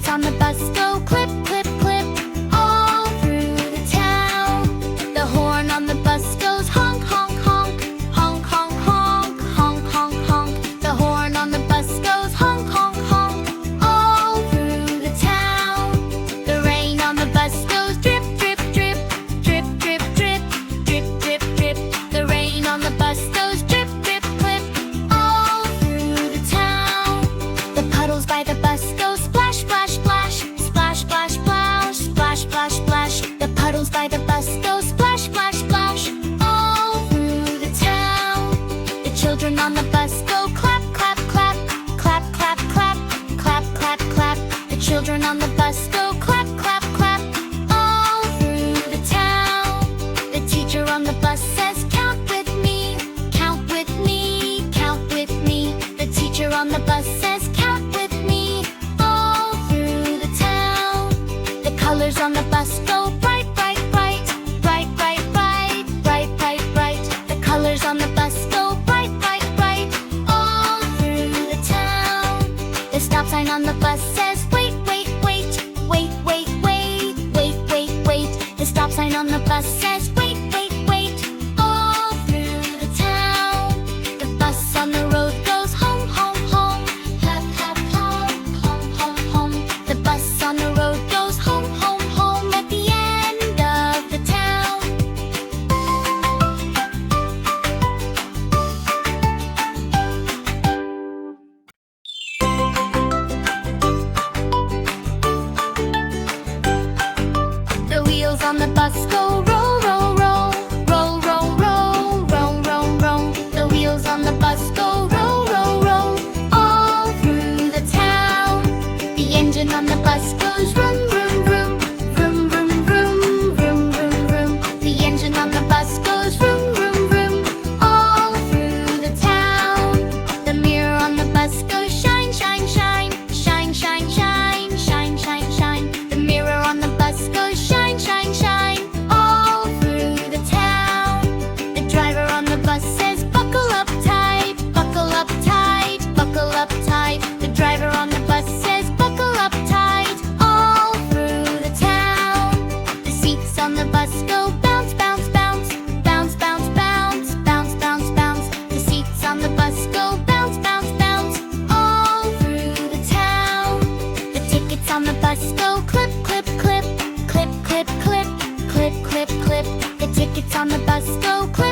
tickets on the bus go clip, clip, clip, all through the town. The horn on the bus goes honk, honk, honk, honk, honk, honk, honk, honk, honk. The horn on the bus goes honk, honk, honk, all through the town. The rain on the bus goes drip, drip, drip, drip, drip, drip, drip, drip, drip. The rain on the bus goes drip, drip, drip, all through the town. The puddles by the bus go splash, splash, splash, splash, splash, splash, splash, splash, splash. The puddles by the bus go splash, splash, splash, all through the town. The children on the bus go clap, clap, clap, clap, clap, clap, clap, clap, clap. The children on the bus go clap, clap, clap, all through the town. The teacher on the bus says, count with me, count with me, count with me. The teacher on the bus says, count with me, all through the town. The colors on the bus go bright, bright, bright, bright, bright, bright, bright, bright, bright. The colors on the bus go bright, bright, bright, all through the town. The stop sign on the bus says, wait, wait, wait, wait, wait, wait, wait, wait, wait. The stop sign on the bus says, wait, wait, wait, all through the town. The bus on the road goes home, home, home, hop, hop, home, home, home, home. The bus on the road goes home, home, home at the end of the town. The wheels on the bus go roll, roll, roll, roll, roll, roll, roll, roll, roll. The wheels on the bus go roll, roll, roll, all through the town. The engine on the bus goes vroom, vroom, vroom, vroom, vroom, vroom, vroom, vroom, vroom. The engine on the bus goes vroom, vroom, vroom, all through the town. The mirror on the bus goes shine, shine, shine, shine, shine, shine, shine, shine, shine. The mirror on the bus goes shine, shine, shine, all through the town. The driver on the bus says, buckle up tight, buckle up tight, buckle up tight. The driver on the bus says, buckle up tight, all through the town. The seats on the bus go bounce, bounce, bounce, bounce, bounce, bounce, bounce, bounce, bounce. The seats on the bus go bounce, bounce, bounce, all through the town. The tickets on the bus go clip, clip, clip, clip, clip, clip, clip, clip, clip. The tickets on the bus go clip,